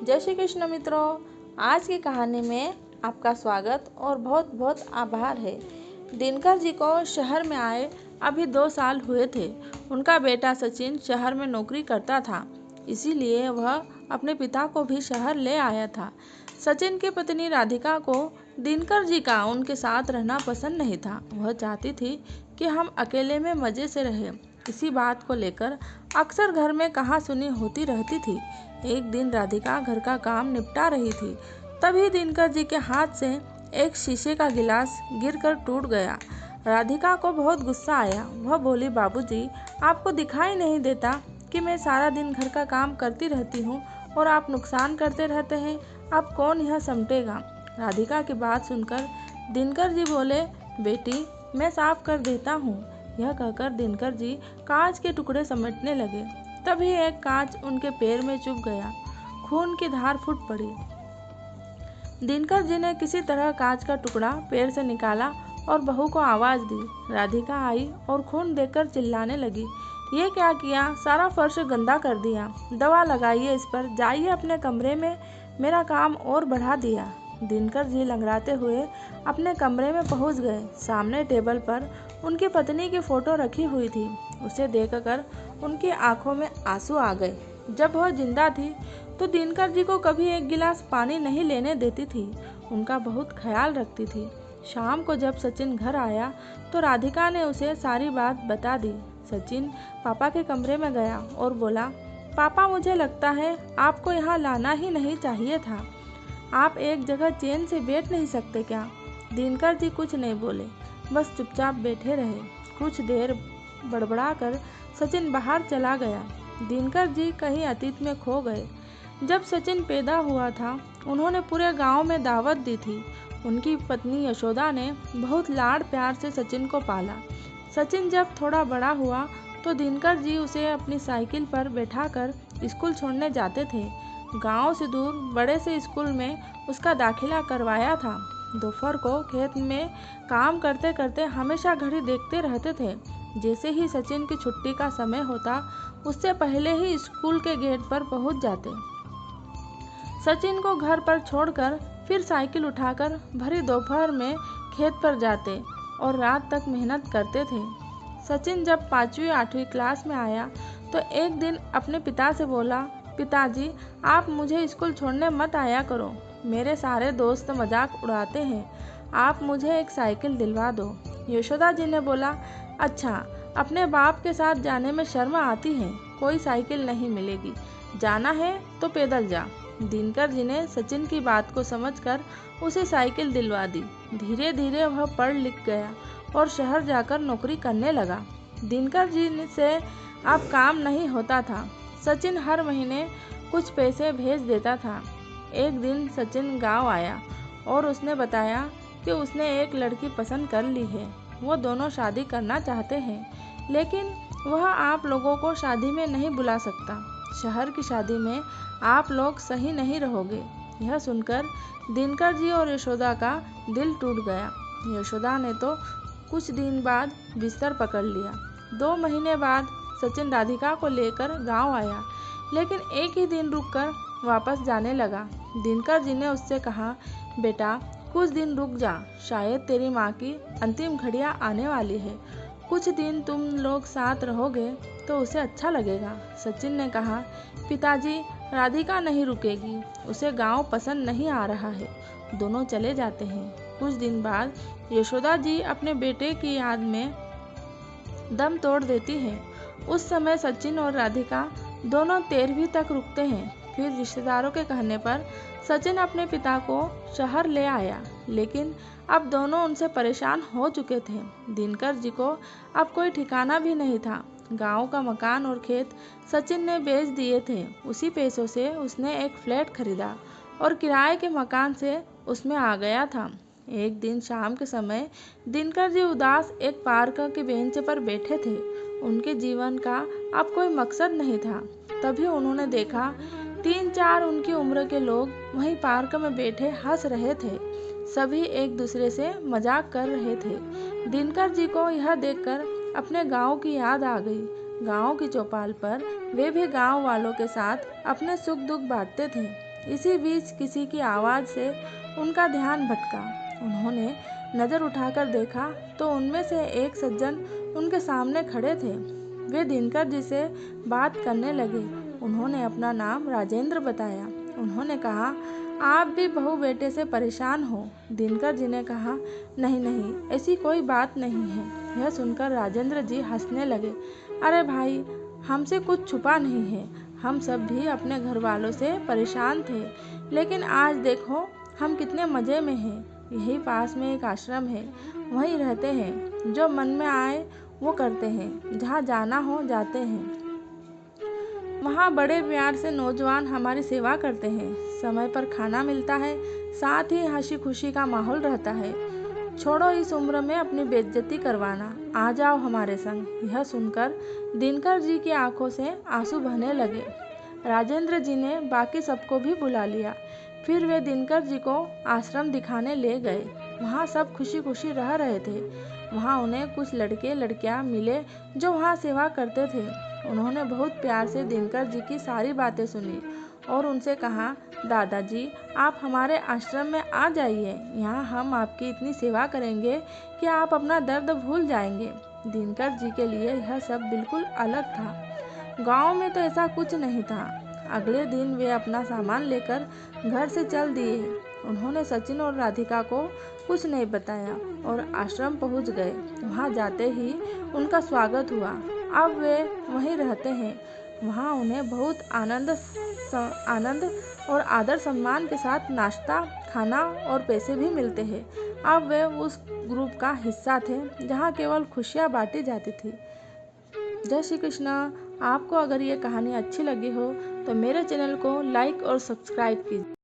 जय श्री कृष्ण मित्रों। आज की कहानी में आपका स्वागत और बहुत बहुत आभार है। दिनकर जी को शहर में आए अभी 2 साल हुए थे। उनका बेटा सचिन शहर में नौकरी करता था, इसीलिए वह अपने पिता को भी शहर ले आया था। सचिन की पत्नी राधिका को दिनकर जी का उनके साथ रहना पसंद नहीं था। वह चाहती थी कि हम अकेले में मज़े से रहें। इसी बात को लेकर अक्सर घर में कहासुनी होती रहती थी। एक दिन राधिका घर का काम निपटा रही थी, तभी दिनकर जी के हाथ से एक शीशे का गिलास गिरकर टूट गया। राधिका को बहुत गुस्सा आया। वह बोली, बाबूजी, आपको दिखाई नहीं देता कि मैं सारा दिन घर का काम करती रहती हूँ और आप नुकसान करते रहते हैं। अब कौन यह समझेगा। राधिका की बात सुनकर दिनकर जी बोले, बेटी, मैं साफ कर देता हूँ। यह कहकर दिनकर जी कांच के टुकड़े समेटने लगे। तभी एक कांच उनके पैर में चुभ गया। खून की धार फूट पड़ी। दिनकर जी ने किसी तरह कांच का टुकड़ा पैर से निकाला और बहू को आवाज़ दी। राधिका आई और खून देखकर चिल्लाने लगी, ये क्या किया? सारा फर्श गंदा कर दिया। दवा लगाइए इस पर, जाइए अपने कमरे में, मेरा काम और बढ़ा दिया। दिनकर जी लंगड़ाते हुए अपने कमरे में पहुंच गए। सामने टेबल पर उनकी पत्नी की फ़ोटो रखी हुई थी। उसे देखकर उनकी आंखों में आंसू आ गए। जब वह जिंदा थी तो दिनकर जी को कभी एक गिलास पानी नहीं लेने देती थी। उनका बहुत ख्याल रखती थी। शाम को जब सचिन घर आया तो राधिका ने उसे सारी बात बता दी। सचिन पापा के कमरे में गया और बोला, पापा, मुझे लगता है आपको यहाँ लाना ही नहीं चाहिए था। आप एक जगह चैन से बैठ नहीं सकते क्या? दिनकर जी कुछ नहीं बोले, बस चुपचाप बैठे रहे। कुछ देर बड़बड़ाकर सचिन बाहर चला गया। दिनकर जी कहीं अतीत में खो गए। जब सचिन पैदा हुआ था, उन्होंने पूरे गांव में दावत दी थी। उनकी पत्नी यशोदा ने बहुत लाड़ प्यार से सचिन को पाला। सचिन जब थोड़ा बड़ा हुआ तो दिनकर जी उसे अपनी साइकिल पर बैठाकर स्कूल छोड़ने जाते थे। गांव से दूर बड़े से स्कूल में उसका दाखिला करवाया था। दोपहर को खेत में काम करते करते हमेशा घड़ी देखते रहते थे। जैसे ही सचिन की छुट्टी का समय होता, उससे पहले ही स्कूल के गेट पर पहुंच जाते। सचिन को घर पर छोड़कर फिर साइकिल उठाकर भरी दोपहर में खेत पर जाते और रात तक मेहनत करते थे। सचिन जब 5वीं-8वीं क्लास में आया तो एक दिन अपने पिता से बोला, पिताजी, आप मुझे स्कूल छोड़ने मत आया करो। मेरे सारे दोस्त मजाक उड़ाते हैं। आप मुझे एक साइकिल दिलवा दो। यशोदा जी ने बोला, अच्छा, अपने बाप के साथ जाने में शर्म आती है, कोई साइकिल नहीं मिलेगी। जाना है तो पैदल जा। दिनकर जी ने सचिन की बात को समझकर उसे साइकिल दिलवा दी। धीरे धीरे वह पढ़ लिख गया और शहर जाकर नौकरी करने लगा। दिनकर जी से अब काम नहीं होता था। सचिन हर महीने कुछ पैसे भेज देता था। एक दिन सचिन गांव आया और उसने बताया कि उसने एक लड़की पसंद कर ली है। वो दोनों शादी करना चाहते हैं, लेकिन वह आप लोगों को शादी में नहीं बुला सकता। शहर की शादी में आप लोग सही नहीं रहोगे। यह सुनकर दिनकर जी और यशोदा का दिल टूट गया। यशोदा ने तो कुछ दिन बाद बिस्तर पकड़ लिया। 2 महीने बाद सचिन राधिका को लेकर गांव आया, लेकिन एक ही दिन रुककर वापस जाने लगा। दिनकर जी ने उससे कहा, बेटा, कुछ दिन रुक जा, शायद तेरी माँ की अंतिम घड़ियाँ आने वाली है। कुछ दिन तुम लोग साथ रहोगे तो उसे अच्छा लगेगा। सचिन ने कहा, पिताजी, राधिका नहीं रुकेगी, उसे गांव पसंद नहीं आ रहा है। दोनों चले जाते हैं। कुछ दिन बाद यशोदा जी अपने बेटे की याद में दम तोड़ देती है। उस समय सचिन और राधिका दोनों 13वीं तक रुकते हैं। फिर रिश्तेदारों के कहने पर सचिन अपने पिता को शहर ले आया, लेकिन अब दोनों उनसे परेशान हो चुके थे। दिनकर जी को अब कोई ठिकाना भी नहीं था। गांव का मकान और खेत सचिन ने बेच दिए थे। उसी पैसों से उसने एक फ्लैट खरीदा और किराए के मकान से उसमें आ गया था। एक दिन शाम के समय दिनकर जी उदास एक पार्क की बेंच पर बैठे थे। उनके जीवन का अब कोई मकसद नहीं था। तभी उन्होंने देखा 3-4 उनकी उम्र के लोग वहीं पार्क में बैठे हंस रहे थे। सभी एक दूसरे से मजाक कर रहे थे। दिनकर जी को यह देखकर अपने गांव की याद आ गई। गांव की चौपाल पर वे भी गांव वालों के साथ अपने सुख दुख बांटते थे। इसी बीच किसी की आवाज़ से उनका ध्यान भटका। उन्होंने नज़र उठाकर देखा तो उनमें से एक सज्जन उनके सामने खड़े थे। वे दिनकर जी से बात करने लगे। उन्होंने अपना नाम राजेंद्र बताया। उन्होंने कहा, आप भी बहू बेटे से परेशान हो। दिनकर जी ने कहा, नहीं नहीं, ऐसी कोई बात नहीं है। यह सुनकर राजेंद्र जी हंसने लगे। अरे भाई, हमसे कुछ छुपा नहीं है। हम सब भी अपने घर वालों से परेशान थे, लेकिन आज देखो हम कितने मज़े में हैं। यही पास में एक आश्रम है, वहीं रहते हैं। जो मन में आए वो करते हैं, जहाँ जाना हो जाते हैं। वहाँ बड़े प्यार से नौजवान हमारी सेवा करते हैं। समय पर खाना मिलता है, साथ ही हंसी खुशी का माहौल रहता है। छोड़ो इस उम्र में अपनी बेइज्जती करवाना, आ जाओ हमारे संग। यह सुनकर दिनकर जी की आंखों से आंसू बहने लगे। राजेंद्र जी ने बाकी सबको भी बुला लिया। फिर वे दिनकर जी को आश्रम दिखाने ले गए। वहाँ सब खुशी खुशी रह रहे थे। वहाँ उन्हें कुछ लड़के लड़कियाँ मिले जो वहाँ सेवा करते थे। उन्होंने बहुत प्यार से दिनकर जी की सारी बातें सुनी और उनसे कहा, दादाजी आप हमारे आश्रम में आ जाइए। यहाँ हम आपकी इतनी सेवा करेंगे कि आप अपना दर्द भूल जाएंगे। दिनकर जी के लिए यह सब बिल्कुल अलग था। गांव में तो ऐसा कुछ नहीं था। अगले दिन वे अपना सामान लेकर घर से चल दिए। उन्होंने सचिन और राधिका को कुछ नहीं बताया और आश्रम पहुंच गए। वहां जाते ही उनका स्वागत हुआ। अब वे वहीं रहते हैं। वहां उन्हें बहुत आनंद और आदर सम्मान के साथ नाश्ता, खाना और पैसे भी मिलते हैं। अब वे उस ग्रुप का हिस्सा थे जहां केवल खुशियां बांटी जाती थी। जय श्री कृष्ण। आपको अगर ये कहानी अच्छी लगी हो तो मेरे चैनल को लाइक और सब्सक्राइब कीजिए।